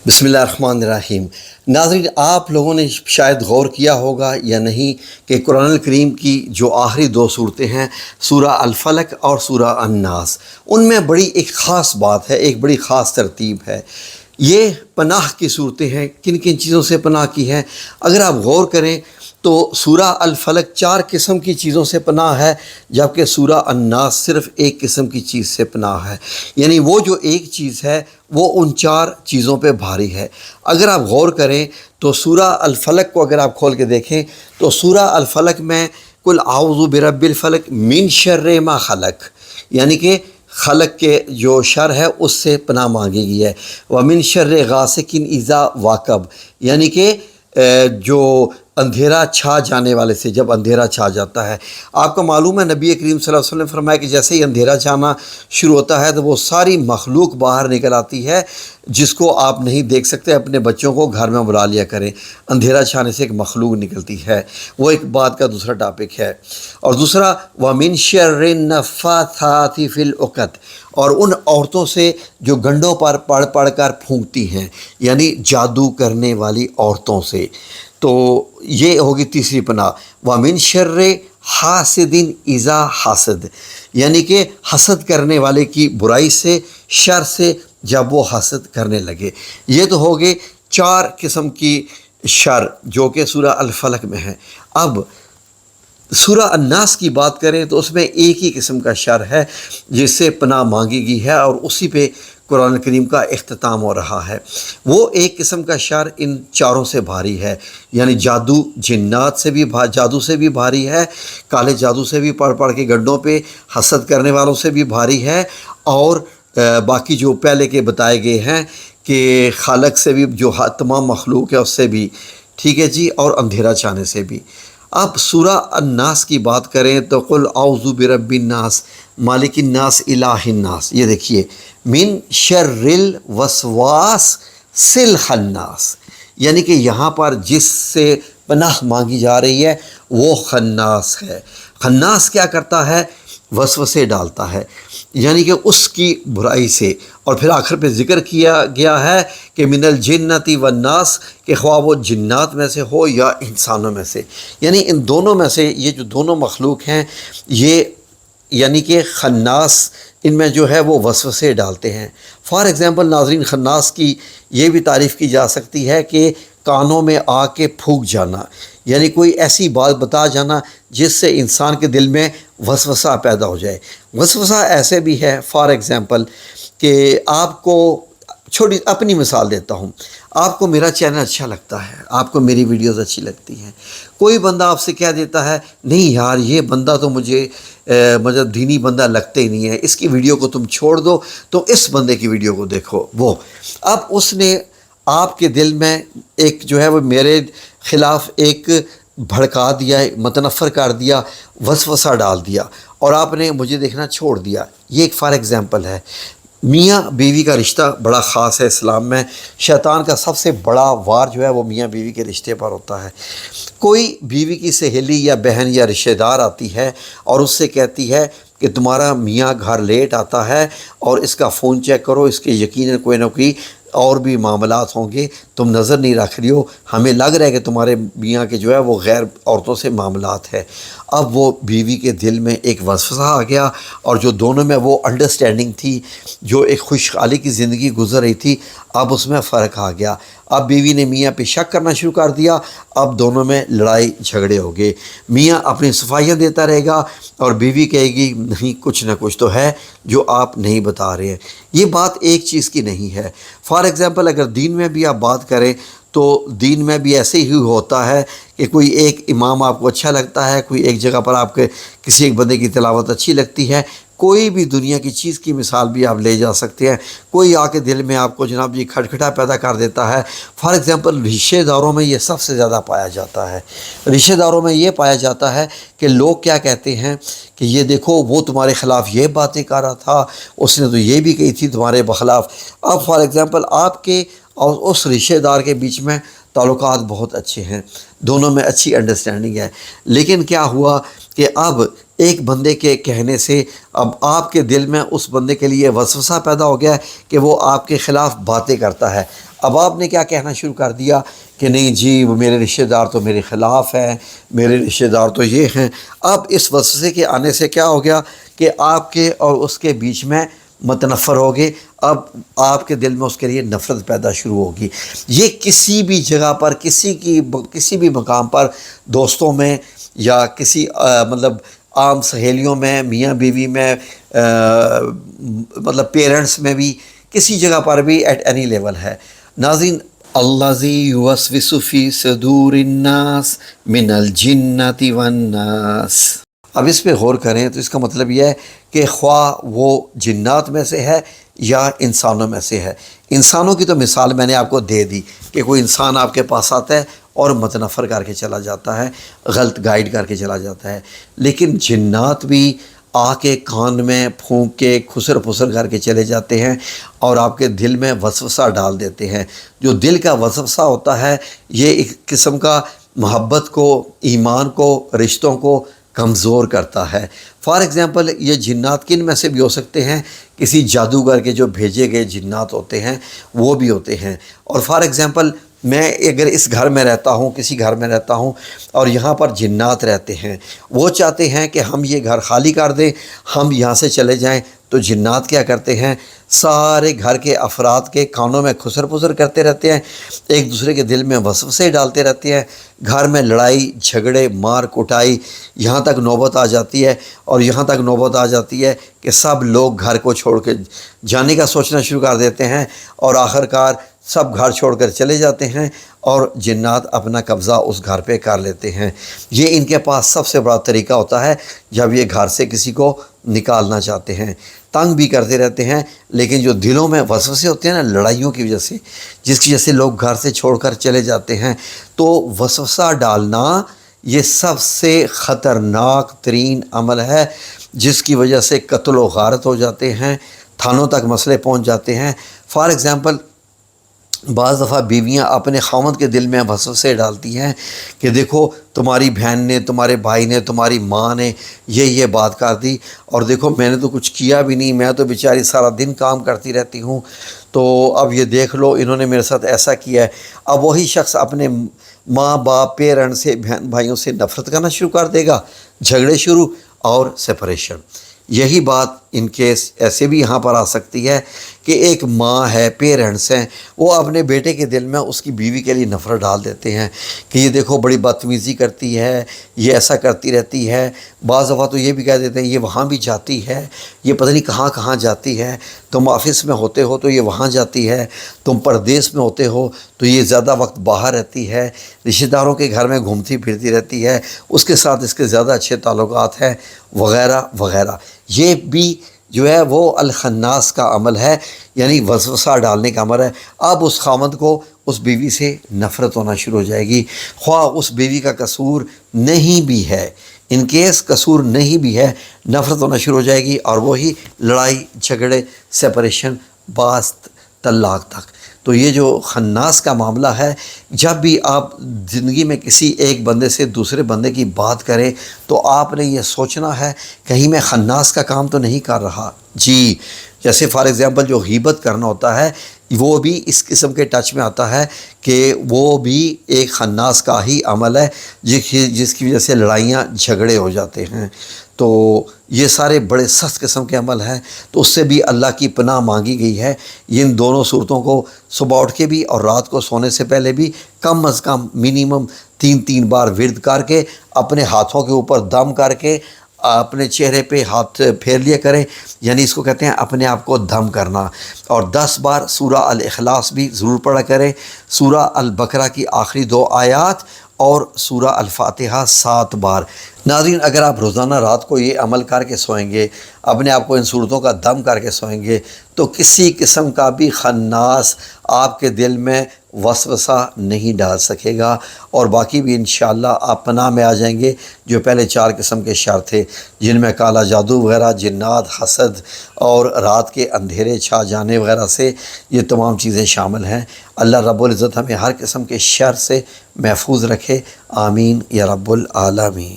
بسم اللہ الرحمن الرحیم۔ ناظرین، آپ لوگوں نے شاید غور کیا ہوگا یا نہیں کہ قرآن الکریم کی جو آخری دو صورتیں ہیں، سورہ الفلق اور سورہ الناس، ان میں بڑی ایک خاص بات ہے، ایک بڑی خاص ترتیب ہے۔ یہ پناہ کی صورتیں ہیں۔ کن کن چیزوں سے پناہ کی ہے؟ اگر آپ غور کریں تو سورہ الفلق 4 قسم کی چیزوں سے پناہ ہے، جبکہ سورہ الناس صرف ایک قسم کی چیز سے پناہ ہے۔ یعنی وہ جو ایک چیز ہے وہ ان 4 چیزوں پہ بھاری ہے۔ اگر آپ غور کریں تو سورہ الفلق کو اگر آپ کھول کے دیکھیں تو سورہ الفلق میں قل اعوذ برب الفلق من شر ما خلق، یعنی کہ خلق کے جو شر ہے اس سے پناہ مانگی گئی ہے۔ ومن شر غاسق اذا وقب، یعنی کہ جو اندھیرا چھا جانے والے سے، جب اندھیرا چھا جاتا ہے۔ آپ کو معلوم ہے نبی کریم صلی اللہ علیہ وسلم نے فرمایا کہ جیسے ہی اندھیرا چھانا شروع ہوتا ہے تو وہ ساری مخلوق باہر نکل آتی ہے جس کو آپ نہیں دیکھ سکتے۔ اپنے بچوں کو گھر میں بلا لیا کریں، اندھیرا چھانے سے ایک مخلوق نکلتی ہے۔ وہ ایک بات کا دوسرا ٹاپک ہے۔ اور دوسرا وَمِن شَرِّ النَّفَّاثَاتِ فِي الْعُقَدِ، اور ان عورتوں سے جو گنڈوں پر پڑھ کر پھونکتی ہیں، یعنی جادو کرنے والی عورتوں سے۔ تو یہ ہوگی تیسری پناہ۔ وَمِن شَرِّ حَاسِدٍ اِذَا حَسَد، یعنی کہ حسد کرنے والے کی برائی سے، شر سے جب وہ حسد کرنے لگے۔ یہ تو ہو گئے 4 قسم کی شر جو کہ سورہ الفلق میں ہے۔ اب سورہ الناس کی بات کریں تو اس میں ایک ہی قسم کا شر ہے جس سے پناہ مانگی گئی ہے، اور اسی پہ قرآن کریم کا اختتام ہو رہا ہے۔ وہ ایک قسم کا شر ان 4 سے بھاری ہے، یعنی جادو، جنات سے بھی جادو سے بھی بھاری ہے، کالے جادو سے بھی پڑھ کے گڈھوں پہ حسد کرنے والوں سے بھی بھاری ہے، اور باقی جو پہلے کے بتائے گئے ہیں کہ خالق سے بھی، جو تمام مخلوق ہے اس سے بھی، ٹھیک ہے جی، اور اندھیرا چھانے سے بھی۔ اب سورہ الناس کی بات کریں تو قل اعوذ برب الناس مالک الناس الہ الناس، یہ دیکھیے من شر الوسواس الخناس، یعنی کہ یہاں پر جس سے پناہ مانگی جا رہی ہے وہ خناس ہے۔ خناس کیا کرتا ہے؟ وسوسے ڈالتا ہے، یعنی کہ اس کی برائی سے۔ اور پھر آخر پہ ذکر کیا گیا ہے کہ من الجنتی والناس، کہ خواہ وہ جنات میں سے ہو یا انسانوں میں سے، یعنی ان دونوں میں سے، یہ جو دونوں مخلوق ہیں یہ یعنی کہ خناس، ان میں جو ہے وہ وسوسے ڈالتے ہیں۔ فار ایگزامپل ناظرین، خناس کی یہ بھی تعریف کی جا سکتی ہے کہ کانوں میں آ کے پھونک جانا، یعنی کوئی ایسی بات بتا جانا جس سے انسان کے دل میں وسوسہ پیدا ہو جائے۔ وسوسہ ایسے بھی ہے، فار ایگزامپل کہ آپ کو، چھوٹی اپنی مثال دیتا ہوں، آپ کو میرا چینل اچھا لگتا ہے، آپ کو میری ویڈیوز اچھی لگتی ہیں، کوئی بندہ آپ سے کہہ دیتا ہے نہیں یار یہ بندہ تو مجھے مطلب دینی بندہ لگتے ہی نہیں ہے، اس کی ویڈیو کو تم چھوڑ دو، تو اس بندے کی ویڈیو کو دیکھو۔ وہ اب اس نے آپ کے دل میں ایک جو ہے وہ میرے خلاف ایک بھڑکا دیا، متنفر کر دیا، وسوسہ ڈال دیا، اور آپ نے مجھے دیکھنا چھوڑ دیا۔ یہ ایک فار ایگزامپل ہے۔ میاں بیوی کا رشتہ بڑا خاص ہے اسلام میں۔ شیطان کا سب سے بڑا وار جو ہے وہ میاں بیوی کے رشتے پر ہوتا ہے۔ کوئی بیوی کی سہیلی یا بہن یا رشتہ دار آتی ہے اور اس سے کہتی ہے کہ تمہارا میاں گھر لیٹ آتا ہے اور اس کا فون چیک کرو، اس کے یقیناً کوئی نہ کوئی اور بھی معاملات ہوں گے، تم نظر نہیں رکھ رہی ہو، ہمیں لگ رہا ہے کہ تمہارے میاں کے جو ہے وہ غیر عورتوں سے معاملات ہے۔ اب وہ بیوی کے دل میں ایک وسوسہ آ گیا، اور جو دونوں میں وہ انڈرسٹینڈنگ تھی، جو ایک خوشحالی کی زندگی گزر رہی تھی، اب اس میں فرق آ گیا۔ اب بیوی نے میاں پہ شک کرنا شروع کر دیا، اب دونوں میں لڑائی جھگڑے ہو گئے۔ میاں اپنی صفائیاں دیتا رہے گا اور بیوی کہے گی نہیں کچھ نہ کچھ تو ہے جو آپ نہیں بتا رہے ہیں۔ یہ بات ایک چیز کی نہیں ہے۔ فار ایگزامپل اگر دین میں بھی آپ بات کریں تو دین میں بھی ایسے ہی ہوتا ہے کہ کوئی ایک امام آپ کو اچھا لگتا ہے، کوئی ایک جگہ پر آپ کے کسی ایک بندے کی تلاوت اچھی لگتی ہے، کوئی بھی دنیا کی چیز کی مثال بھی آپ لے جا سکتے ہیں، کوئی آ کے دل میں آپ کو جناب جی کھٹکھٹا پیدا کر دیتا ہے۔ فار ایگزامپل رشتہ داروں میں یہ سب سے زیادہ پایا جاتا ہے۔ رشتہ داروں میں یہ پایا جاتا ہے کہ لوگ کیا کہتے ہیں کہ یہ دیکھو وہ تمہارے خلاف یہ باتیں کر رہا تھا، اس نے تو یہ بھی کہی تھی تمہارے بخلاف۔ اب فار ایگزامپل آپ کے اور اس رشتہ دار کے بیچ میں تعلقات بہت اچھے ہیں، دونوں میں اچھی انڈرسٹینڈنگ ہے، لیکن کیا ہوا کہ اب ایک بندے کے کہنے سے اب آپ کے دل میں اس بندے کے لیے وسوسہ پیدا ہو گیا ہے کہ وہ آپ کے خلاف باتیں کرتا ہے۔ اب آپ نے کیا کہنا شروع کر دیا کہ نہیں جی وہ میرے رشتہ دار تو میرے خلاف ہیں، میرے رشتہ دار تو یہ ہیں۔ اب اس وسوسے کے آنے سے کیا ہو گیا کہ آپ کے اور اس کے بیچ میں متنفر ہوگے، اب آپ کے دل میں اس کے لیے نفرت پیدا شروع ہوگی۔ یہ کسی بھی جگہ پر، کسی بھی مقام پر، دوستوں میں یا کسی مطلب عام سہیلیوں میں، میاں بیوی میں، مطلب پیرنٹس میں بھی، کسی جگہ پر بھی ایٹ اینی لیول ہے۔ ناظرین، الذی یوسوس فی صدور الناس من الجنۃ والناس، اب اس پہ غور کریں تو اس کا مطلب یہ ہے کہ خواہ وہ جنات میں سے ہے یا انسانوں میں سے ہے۔ انسانوں کی تو مثال میں نے آپ کو دے دی کہ کوئی انسان آپ کے پاس آتا ہے اور متنفر کر کے چلا جاتا ہے، غلط گائیڈ کر کے چلا جاتا ہے، لیکن جنات بھی آ کے کان میں پھونک کے خسر پھسر کر کے چلے جاتے ہیں اور آپ کے دل میں وسوسہ ڈال دیتے ہیں۔ جو دل کا وسوسہ ہوتا ہے یہ ایک قسم کا محبت کو، ایمان کو، رشتوں کو کمزور کرتا ہے۔ فار ایگزامپل یہ جنات کن میں سے بھی ہو سکتے ہیں؟ کسی جادوگر کے جو بھیجے گئے جنات ہوتے ہیں وہ بھی ہوتے ہیں۔ اور فار ایگزامپل میں اگر اس گھر میں رہتا ہوں، کسی گھر میں رہتا ہوں اور یہاں پر جنات رہتے ہیں، وہ چاہتے ہیں کہ ہم یہ گھر خالی کر دیں، ہم یہاں سے چلے جائیں، تو جنات کیا کرتے ہیں؟ سارے گھر کے افراد کے کانوں میں خسر پسر کرتے رہتے ہیں، ایک دوسرے کے دل میں وسوسے ڈالتے رہتے ہیں، گھر میں لڑائی جھگڑے مار کٹائی یہاں تک نوبت آ جاتی ہے، اور یہاں تک نوبت آ جاتی ہے کہ سب لوگ گھر کو چھوڑ کے جانے کا سوچنا شروع کر دیتے ہیں، اور آخر کار سب گھر چھوڑ کر چلے جاتے ہیں اور جنات اپنا قبضہ اس گھر پہ کر لیتے ہیں۔ یہ ان کے پاس سب سے بڑا طریقہ ہوتا ہے جب یہ گھر سے کسی کو نکالنا چاہتے ہیں۔ تنگ بھی کرتے رہتے ہیں، لیکن جو دلوں میں وسوسے ہوتے ہیں نا لڑائیوں کی وجہ سے، جس کی وجہ سے لوگ گھر سے چھوڑ کر چلے جاتے ہیں، تو وسوسہ ڈالنا یہ سب سے خطرناک ترین عمل ہے، جس کی وجہ سے قتل و غارت ہو جاتے ہیں، تھانوں تک مسئلے پہنچ جاتے ہیں۔ فار ایگزامپل بعض دفعہ بیویاں اپنے خاوند کے دل میں وسوسے ڈالتی ہیں کہ دیکھو تمہاری بہن نے، تمہارے بھائی نے، تمہاری ماں نے یہ بات کر دی، اور دیکھو میں نے تو کچھ کیا بھی نہیں، میں تو بیچاری سارا دن کام کرتی رہتی ہوں، تو اب یہ دیکھ لو انہوں نے میرے ساتھ ایسا کیا ہے۔ اب وہی شخص اپنے ماں باپ پیرنٹ سے، بہن بھائیوں سے نفرت کرنا شروع کر دے گا، جھگڑے شروع اور سپریشن۔ یہی بات ان کیس ایسے بھی یہاں پر آ سکتی ہے کہ ایک ماں ہے، پیرنٹس ہیں، وہ اپنے بیٹے کے دل میں اس کی بیوی کے لیے نفرت ڈال دیتے ہیں کہ یہ دیکھو بڑی بدتمیزی کرتی ہے، یہ ایسا کرتی رہتی ہے۔ بعض دفعہ تو یہ بھی کہہ دیتے ہیں یہ وہاں بھی جاتی ہے، یہ پتہ نہیں کہاں کہاں جاتی ہے، تم آفس میں ہوتے ہو تو یہ وہاں جاتی ہے، تم پردیس میں ہوتے ہو تو یہ زیادہ وقت باہر رہتی ہے، رشتہ داروں کے گھر میں گھومتی پھرتی رہتی ہے، اس کے ساتھ اس کے زیادہ اچھے تعلقات ہیں، وغیرہ وغیرہ۔ یہ بھی جو ہے وہ الخناس کا عمل ہے، یعنی وسوسہ ڈالنے کا عمل ہے۔ اب اس خاوند کو اس بیوی سے نفرت ہونا شروع ہو جائے گی، خواہ اس بیوی کا قصور نہیں بھی ہے، ان کیس قصور نہیں بھی ہے، نفرت ہونا شروع ہو جائے گی، اور وہی لڑائی جھگڑے سپریشن بعض طلاق تک۔ تو یہ جو خناس کا معاملہ ہے، جب بھی آپ زندگی میں کسی ایک بندے سے دوسرے بندے کی بات کریں تو آپ نے یہ سوچنا ہے کہیں میں خناس کا کام تو نہیں کر رہا۔ جی، جیسے فار ایگزامپل جو غیبت کرنا ہوتا ہے وہ بھی اس قسم کے ٹچ میں آتا ہے کہ وہ بھی ایک خناس کا ہی عمل ہے، جس کی وجہ سے لڑائیاں جھگڑے ہو جاتے ہیں۔ تو یہ سارے بڑے سخت قسم کے عمل ہیں، تو اس سے بھی اللہ کی پناہ مانگی گئی ہے۔ ان دونوں صورتوں کو صبح اٹھ کے بھی اور رات کو سونے سے پہلے بھی کم از کم منیمم 3 بار ورد کر کے، اپنے ہاتھوں کے اوپر دم کر کے، اپنے چہرے پہ ہاتھ پھیر لیا کریں، یعنی اس کو کہتے ہیں اپنے آپ کو دم کرنا۔ اور 10 بار سورہ الاخلاص بھی ضرور پڑھا کریں، سورہ البقرہ کی آخری 2 آیات، اور سورہ الفاتحہ 7 بار۔ ناظرین، اگر آپ روزانہ رات کو یہ عمل کر کے سوئیں گے، اپنے آپ کو ان صورتوں کا دم کر کے سوئیں گے، تو کسی قسم کا بھی خناس آپ کے دل میں وسوسہ نہیں ڈال سکے گا، اور باقی بھی انشاءاللہ آپ پناہ میں آ جائیں گے۔ جو پہلے 4 قسم کے شر تھے، جن میں کالا جادو وغیرہ، جنات، حسد اور رات کے اندھیرے چھا جانے وغیرہ سے یہ تمام چیزیں شامل ہیں۔ اللہ رب العزت ہمیں ہر قسم کے شر سے محفوظ رکھے، آمین یا رب العالمین۔